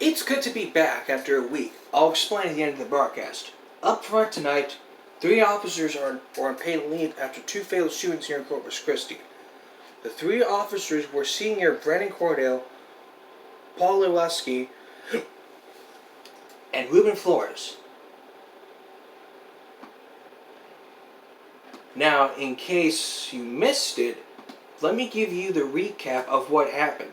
It's good to be back after a week. I'll explain at the end of the broadcast. Up front tonight, 3 officers are on paid leave after 2 fatal shootings here in Corpus Christi. The 3 officers were senior Brandon Cordell, Paul Lewinsky, and Ruben Flores. Now, in case you missed it, let me give you the recap of what happened.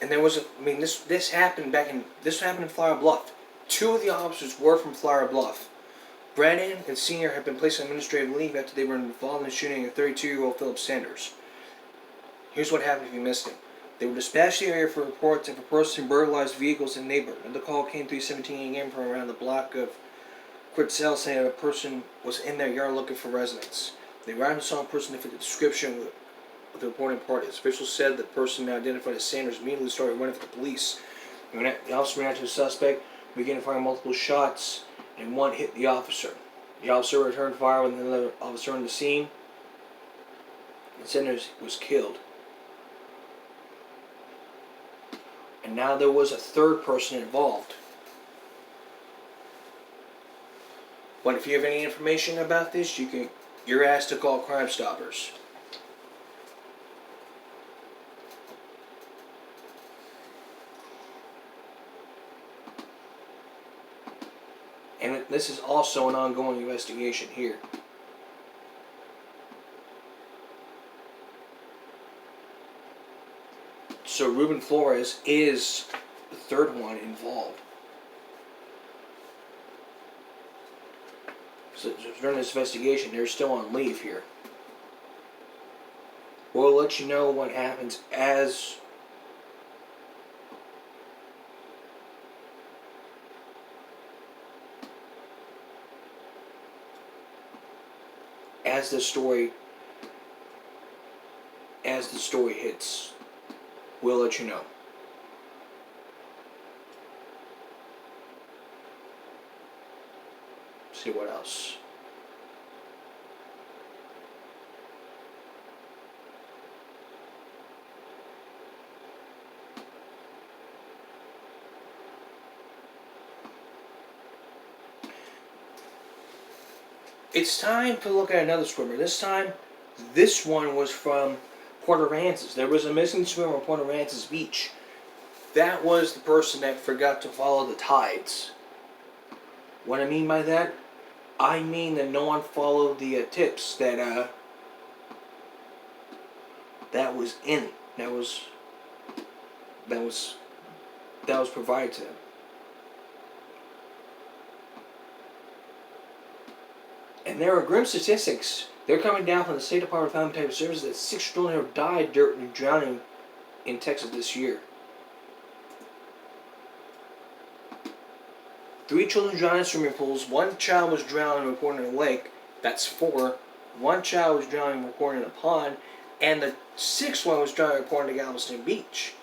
And there was this happened in Flower Bluff. 2 of the officers were from Flower Bluff. Brandon and Senior had been placed on administrative leave after they were involved in the shooting of 32-year-old Philip Sanders. Here's what happened if you missed it. They were dispatched to the area for reports of a person burglarized vehicles in the neighborhood. And the call came 3:17 a.m. from around the block of Quitzel saying a person was in their yard looking for residents. They arrived and saw a person that fit the description of the reporting parties. Officials said the person identified as Sanders immediately started running for the police. The officer ran to the suspect, began firing multiple shots, and one hit the officer. The officer returned fire when another officer on the scene, and Sanders was killed. And now there was a 3rd person involved. But if you have any information about this, you're asked to call Crime Stoppers. And this is also an ongoing investigation here. So Ruben Flores is the 3rd one involved. So during this investigation, they're still on leave here. We'll let you know what happens as the story hits. We'll let you know. See what else. It's time to look at another swimmer. This time, this one was from Port Aransas. There was a missing swimmer on Port Aransas Beach. That was the person that forgot to follow the tides. What I mean by that? I mean that no one followed the tips that was in. That was provided to them. And there are grim statistics. They're coming down from the State Department of Family Protective Services that 6 children have died during drowning in Texas this year. 3 children drowned in swimming pools. 1 child was drowned and reported in a lake. That's 4. 1 child was drowned and reported in a pond. And the 6th one was drowned and reported in Galveston Beach.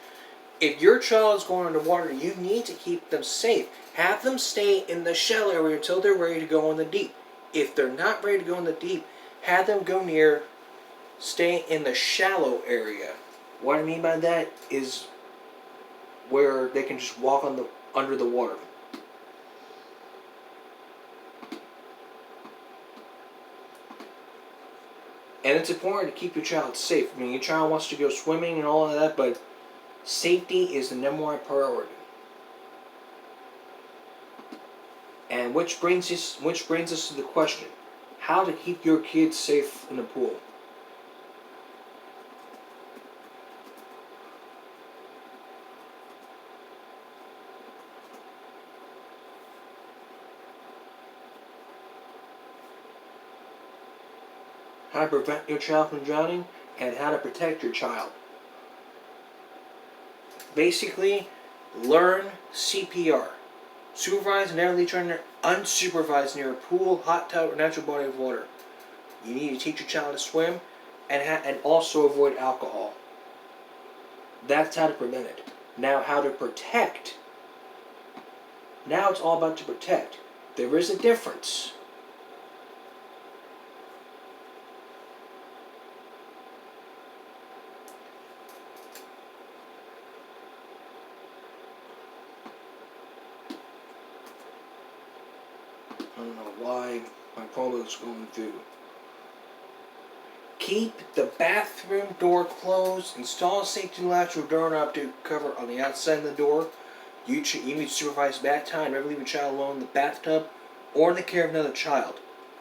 If your child is going underwater, you need to keep them safe. Have them stay in the shallow area until they're ready to go in the deep. If they're not ready to go in the deep, have them stay in the shallow area. What I mean by that is where they can just walk under the water. And it's important to keep your child safe. I mean, your child wants to go swimming and all of that, but safety is the #1 priority. And which brings us to the question: how to keep your kids safe in the pool? How to prevent your child from drowning, and how to protect your child. Basically, learn CPR. Supervised and never leave children unsupervised near a pool, hot tub, or natural body of water. You need to teach your child to swim. and also avoid alcohol. That's how to prevent it. Now, how to protect. Now it's all about to protect. There is a difference. I don't know why my promo is going through. Keep the bathroom door closed. Install a safety latch or doorknob to cover on the outside of the door. You need to supervise bath time. Never leave your child alone in the bathtub or in the care of another child.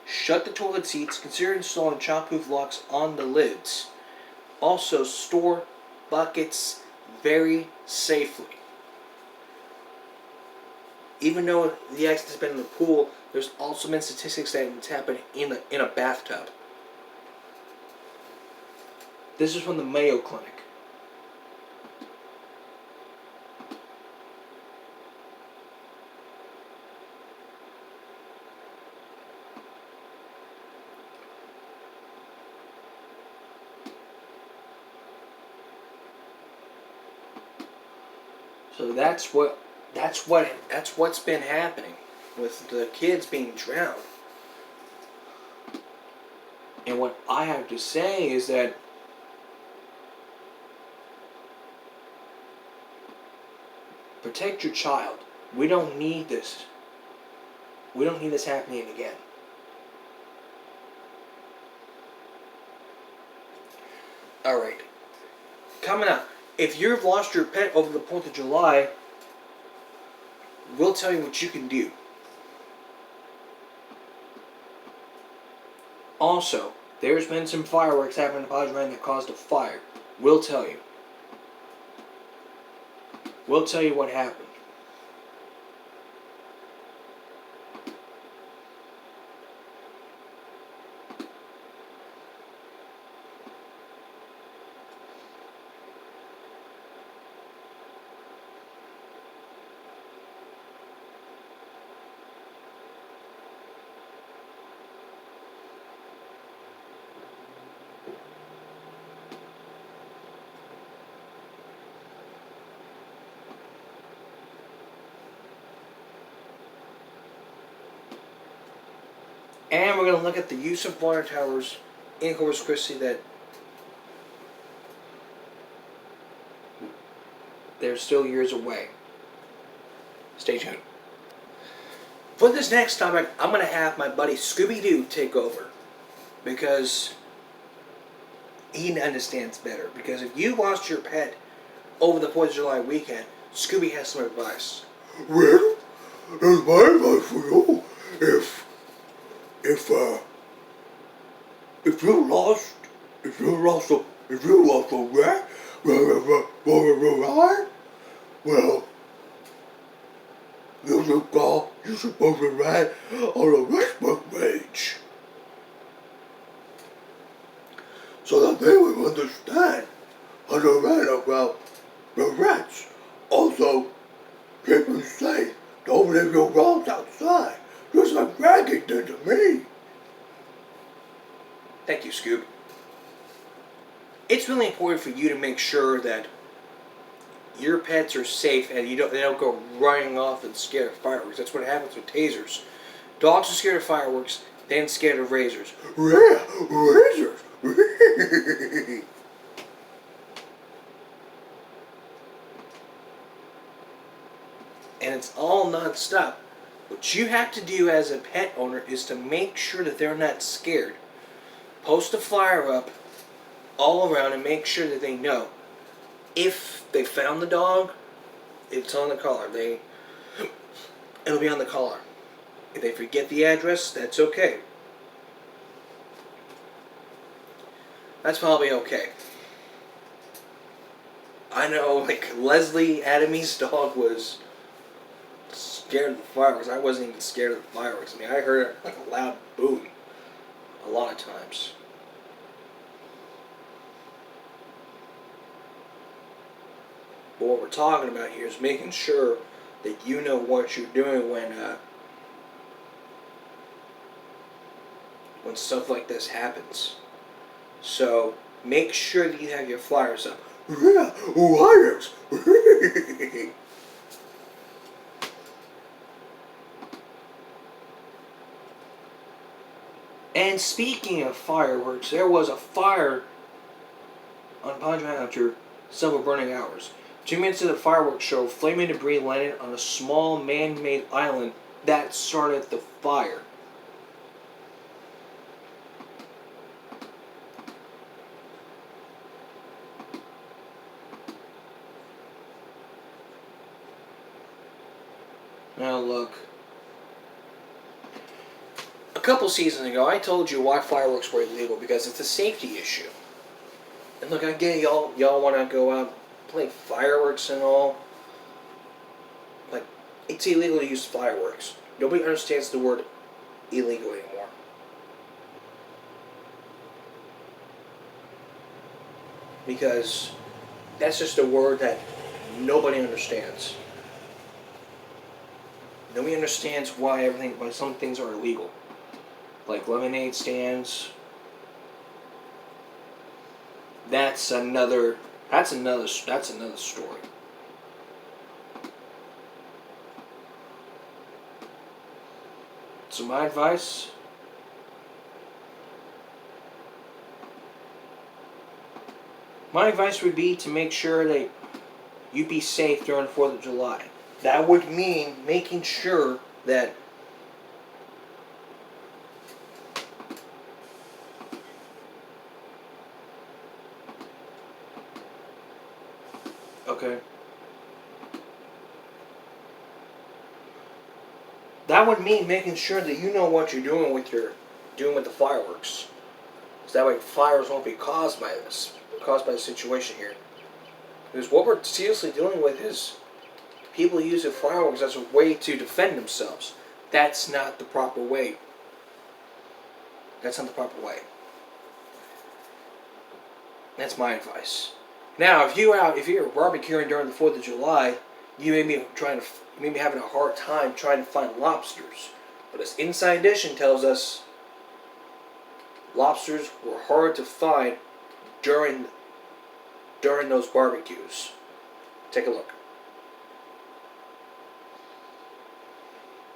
Shut the toilet seats. Consider installing childproof locks on the lids. Also, store buckets very safely. Even though the accident's been in the pool, there's also been statistics that it's happened in a bathtub. This is from the Mayo Clinic. So that's what's been happening with the kids being drowned. And what I have to say is that protect your child. We don't need this. We don't need this happening again. Alright. Coming up. If you've lost your pet over the 4th of July, we'll tell you what you can do. Also, there's been some fireworks happening in Podgerang that caused a fire. We'll tell you. We'll tell you what happened. And we're going to look at the use of water towers in Corpus Christi that they're still years away. Stay tuned. For this next topic, I'm going to have my buddy Scooby-Doo take over. Because he understands better. Because if you lost your pet over the 4th of July weekend, Scooby has some advice. Well, there's my advice for you. If you lost a rat, well, you should post a rat on a Facebook page. So that they will understand how to write about the rats. Also, keep them safe. Don't leave your dogs outside. Just like Raggy did to me. Thank you, Scoob. It's really important for you to make sure that your pets are safe and they don't go running off and scared of fireworks. That's what happens with tasers. Dogs are scared of fireworks, then scared of razors. Razors. And it's all non-stop. What you have to do as a pet owner is to make sure that they're not scared. Post a flyer up all around and make sure that they know. If they found the dog, it's on the collar. It'll be on the collar. If they forget the address, that's okay. That's probably okay. I know, like, Leslie Adamy's dog was scared of the fireworks. I wasn't even scared of the fireworks. I mean, I heard like a loud boom a lot of times. But what we're talking about here is making sure that you know what you're doing when stuff like this happens. So make sure that you have your flyers up. Yeah, wires. And speaking of fireworks, there was a fire on Padre Island after several burning hours. 2 minutes into the fireworks show, flaming debris landed on a small man-made island that started the fire. Now look. A couple seasons ago, I told you why fireworks were illegal, because it's a safety issue. And look, I get y'all want to go out, play fireworks and all. Like, it's illegal to use fireworks. Nobody understands the word illegal anymore. Because that's just a word that nobody understands. Nobody understands why some things are illegal. Like lemonade stands. That's another story. So my advice, would be to make sure that you be safe during the 4th of July. That would mean making sure that okay. That would mean making sure that you know what you're doing with the fireworks. So that way fires won't be caused by the situation here. Because what we're seriously dealing with is people using fireworks as a way to defend themselves. That's not the proper way. That's not the proper way. That's my advice. Now, if you're barbecuing during the 4th of July, you may be having a hard time trying to find lobsters. But as Inside Edition tells us, lobsters were hard to find during those barbecues. Take a look.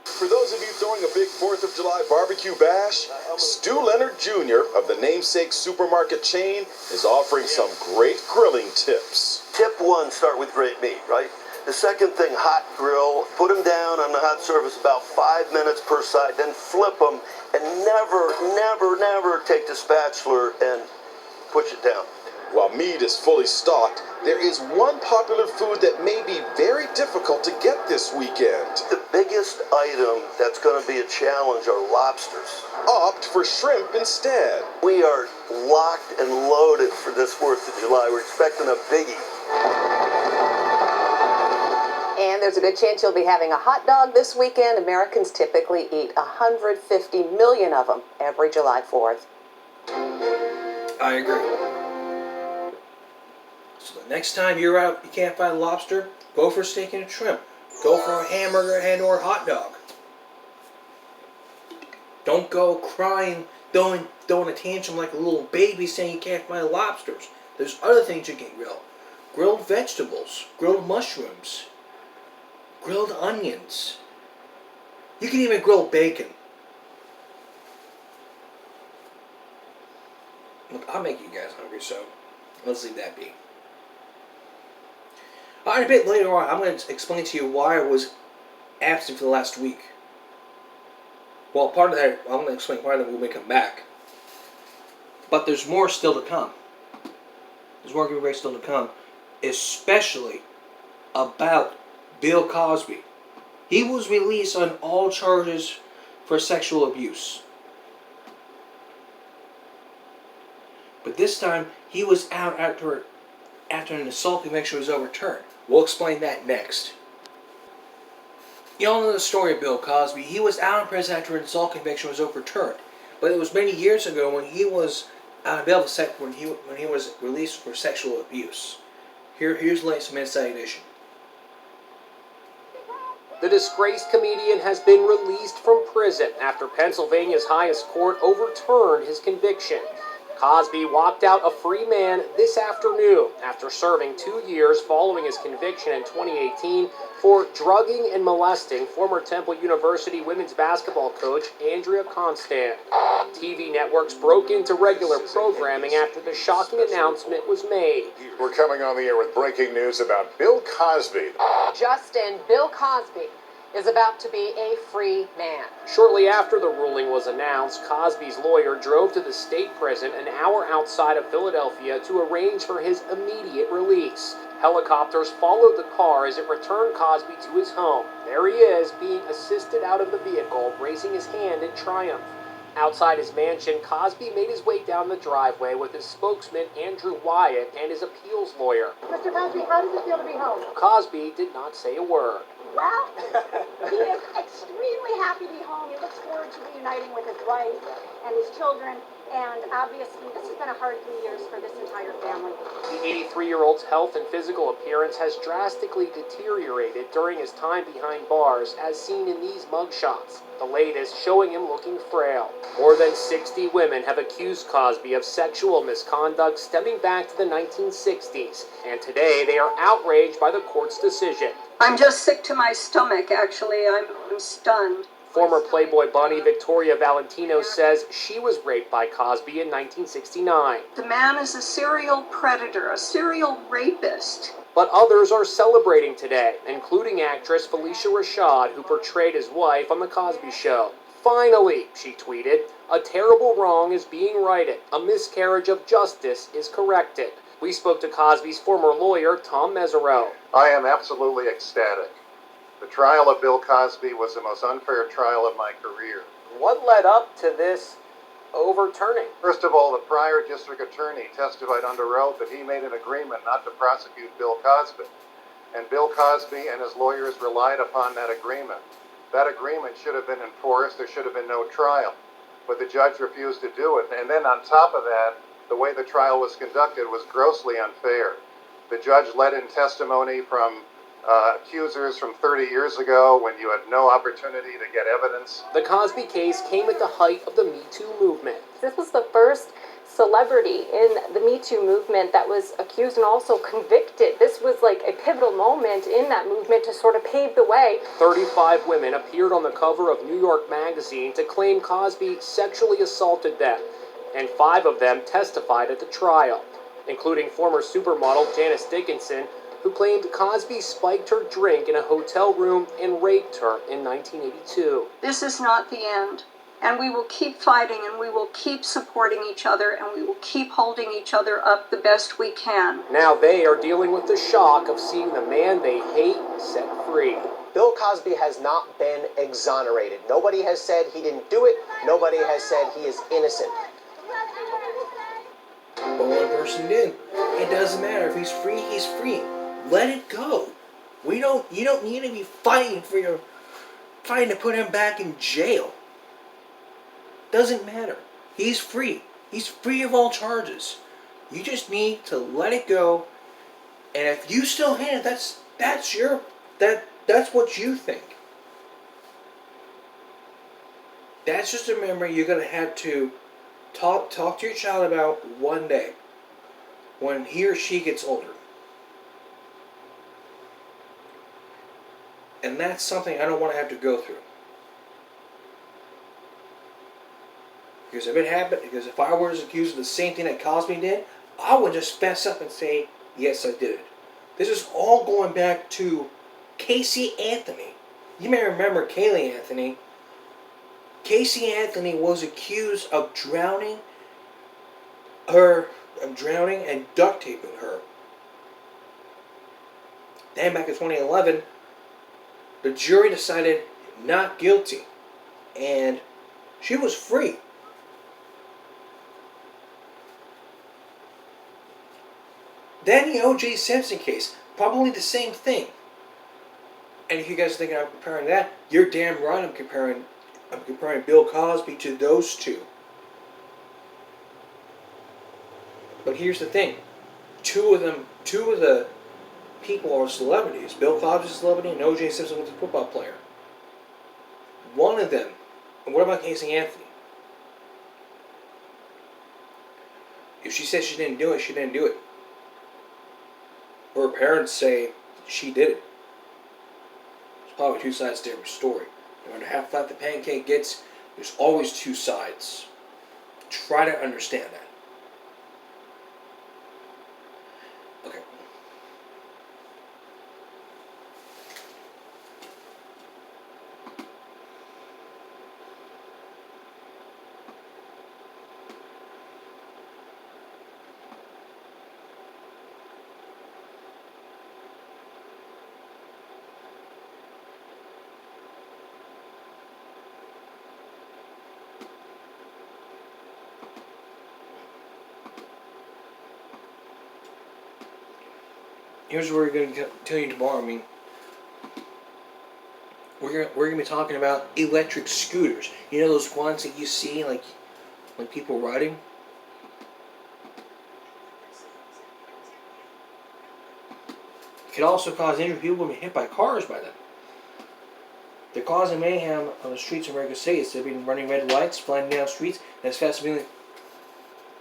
For those of you throwing a big 4th of July barbecue bash, Stu Leonard Jr. of the namesake supermarket chain is offering some great grilling tips. Tip 1, start with great meat, right? The second thing, hot grill. Put them down on the hot surface about 5 minutes per side, then flip them, and never take the spatula and push it down. While meat is fully stocked, there is one popular food that may be very difficult to get this weekend. The biggest item that's going to be a challenge are lobsters. Opt for shrimp instead. We are locked and loaded for this 4th of July. We're expecting a biggie. And there's a good chance you'll be having a hot dog this weekend. Americans typically eat 150 million of them every July 4th. I agree. So the next time you're out, you can't find lobster, go for steak and shrimp. Go for a hamburger and or hot dog. Don't go crying, throwing a tantrum like a little baby saying you can't find lobsters. There's other things you can grill. Grilled vegetables, grilled mushrooms, grilled onions. You can even grill bacon. Look, I'll make you guys hungry, so let's leave that be. Alright, a bit later on, I'm going to explain to you why I was absent for the last week. Well, part of that, I'm going to explain part of that when we come back. But there's more still to come. There's more giveaways still to come. Especially about Bill Cosby. He was released on all charges for sexual abuse. But this time, he was out after an assault conviction was overturned. We'll explain that next. You all know the story of Bill Cosby. He was out of prison after an assault conviction was overturned. But it was many years ago when he was out of bail when he was released for sexual abuse. Here's the latest from Inside Edition. The disgraced comedian has been released from prison after Pennsylvania's highest court overturned his conviction. Cosby walked out a free man this afternoon after serving 2 years following his conviction in 2018 for drugging and molesting former Temple University women's basketball coach Andrea Constand. TV networks broke into regular programming after the shocking announcement was made. We're coming on the air with breaking news about Bill Cosby. Justin, Bill Cosby is about to be a free man. Shortly after the ruling was announced, Cosby's lawyer drove to the state prison an hour outside of Philadelphia to arrange for his immediate release. Helicopters followed the car as it returned Cosby to his home. There he is, being assisted out of the vehicle, raising his hand in triumph. Outside his mansion, Cosby made his way down the driveway with his spokesman, Andrew Wyatt, and his appeals lawyer. Mr. Cosby, how does it feel to be home? Cosby did not say a word. Well, he is extremely happy to be home. He looks forward to reuniting with his wife and his children. And obviously, this has been a hard 3 years for this entire family. The 83-year-old's health and physical appearance has drastically deteriorated during his time behind bars, as seen in these mugshots, the latest showing him looking frail. More than 60 women have accused Cosby of sexual misconduct stemming back to the 1960s, and today they are outraged by the court's decision. I'm just sick to my stomach, actually. I'm stunned. Former Playboy bunny Victoria Valentino says she was raped by Cosby in 1969. The man is a serial predator, a serial rapist. But others are celebrating today, including actress Felicia Rashad, who portrayed his wife on The Cosby Show. Finally, she tweeted, a terrible wrong is being righted. A miscarriage of justice is corrected. We spoke to Cosby's former lawyer, Tom Mesereau. I am absolutely ecstatic. The trial of Bill Cosby was the most unfair trial of my career. What led up to this overturning? First of all, the prior district attorney testified under oath that he made an agreement not to prosecute Bill Cosby. And Bill Cosby and his lawyers relied upon that agreement. That agreement should have been enforced. There should have been no trial. But the judge refused to do it. And then on top of that, the way the trial was conducted was grossly unfair. The judge let in testimony from accusers from 30 years ago when you had no opportunity to get evidence. The Cosby case came at the height of the Me Too movement. This was the first celebrity in the Me Too movement that was accused and also convicted. This was like a pivotal moment in that movement to sort of pave the way. 35 women appeared on the cover of New York Magazine to claim Cosby sexually assaulted them, and 5 of them testified at the trial, including former supermodel Janice Dickinson, who claimed Cosby spiked her drink in a hotel room and raped her in 1982. This is not the end. And we will keep fighting, and we will keep supporting each other, and we will keep holding each other up the best we can. Now they are dealing with the shock of seeing the man they hate set free. Bill Cosby has not been exonerated. Nobody has said he didn't do it. Nobody has said he is innocent. But one person did. It doesn't matter. If he's free, he's free. Let it go. You don't need to be fighting to put him back in jail. Doesn't matter. He's free. He's free of all charges. You just need to let it go. And if you still hate it, that's what you think. That's just a memory you're gonna have to talk to your child about one day when he or she gets older. And that's something I don't want to have to go through. Because if I was accused of the same thing that Cosby did, I would just fess up and say, yes, I did it. This is all going back to Casey Anthony. You may remember Kaylee Anthony. Casey Anthony was accused of drowning and duct taping her. Then back in 2011, the jury decided not guilty, and she was free. Then the O.J. Simpson case, probably the same thing. And if you guys think I'm comparing that, you're damn right. I'm comparing Bill Cosby to those two. But here's the thing: two of the people are celebrities. Bill Cosby's a celebrity, and O.J. Simpson was a football player. One of them. And what about Casey Anthony? she says she didn't do it, she didn't do it. Her parents say she did it. There's probably two sides to every story. No matter how flat the pancake gets, there's always two sides. Try to understand that. Okay. Here's what we're going to tell you tomorrow. I mean, we're gonna be talking about electric scooters. You know those ones that you see like people riding. It could also cause injury. People being hit by cars by them. They're causing mayhem on the streets of American states. They've been running red lights, flying down streets, and as fast as being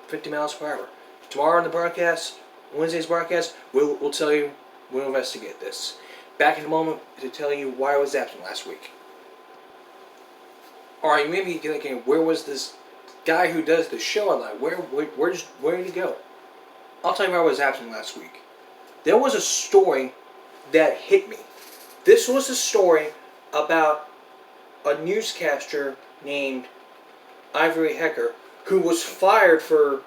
50 miles per hour. Tomorrow on the broadcast, Wednesday's broadcast, we'll tell you, we'll investigate this. Back in a moment to tell you why I was absent last week. Alright, you may be thinking, where was this guy who does the show online? Where did he go? I'll tell you why I was absent last week. There was a story that hit me. This was a story about a newscaster named Ivory Hecker who was fired for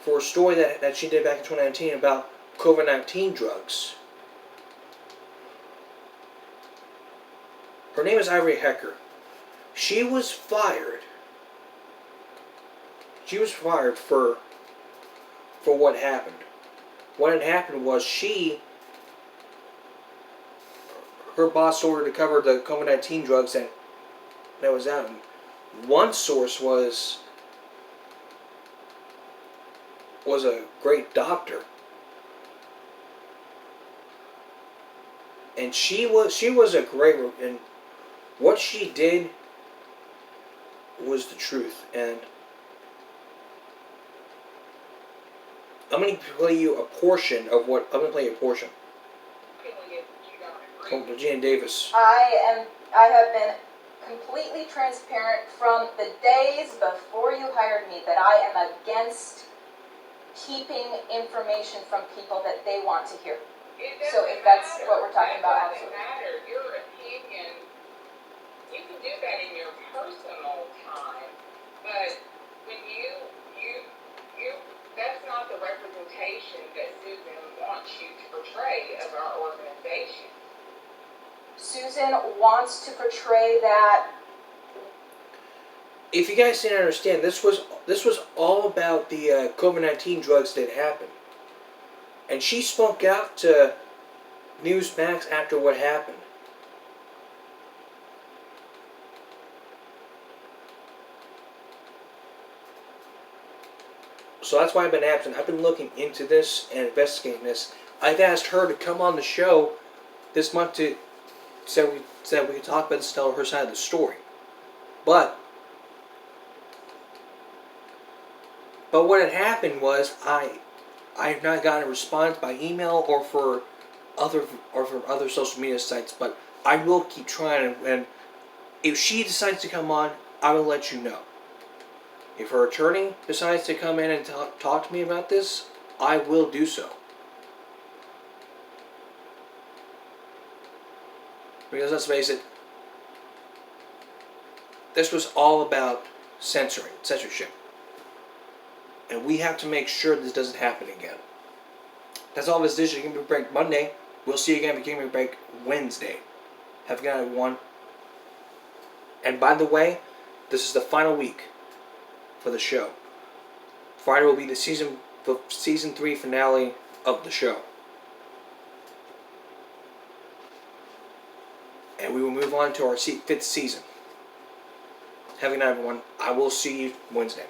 a story that she did back in 2019 about COVID-19 drugs. Her name is Ivory Hecker. She was fired. She was fired for what happened. What had happened was her boss ordered to cover the COVID-19 drugs that was out. And one source was a great doctor, and she was a great, and what she did was the truth. And I'm going to play you a portion of what I'm going to play you a portion. From Regina Davis. I have been completely transparent from the days before you hired me that I am against keeping information from people that they want to hear. So if that's what we're talking about, absolutely. It doesn't matter. Your opinion, you can do that in your personal time, but when you that's not the representation that Susan wants you to portray of our organization. Susan wants to portray that. If you guys didn't understand, this was all about the COVID-19 drugs that happened, and she spoke out to Newsmax after what happened. So that's why I've been absent. I've been looking into this and investigating this. I've asked her to come on the show this month to say we could talk about this, tell her side of the story. But what had happened was I have not gotten a response by email or for other social media sites. But I will keep trying, and if she decides to come on, I will let you know. If her attorney decides to come in and talk to me about this, I will do so. Because let's face it, this was all about censorship. And we have to make sure this doesn't happen again. That's all this is. Give me a break Monday. We'll see you again. Give me a break Wednesday. Have a good night, everyone. And by the way, this is the final week for the show. Friday will be the season 3 finale of the show. And we will move on to our 5th season. Have a good night, everyone. I will see you Wednesday.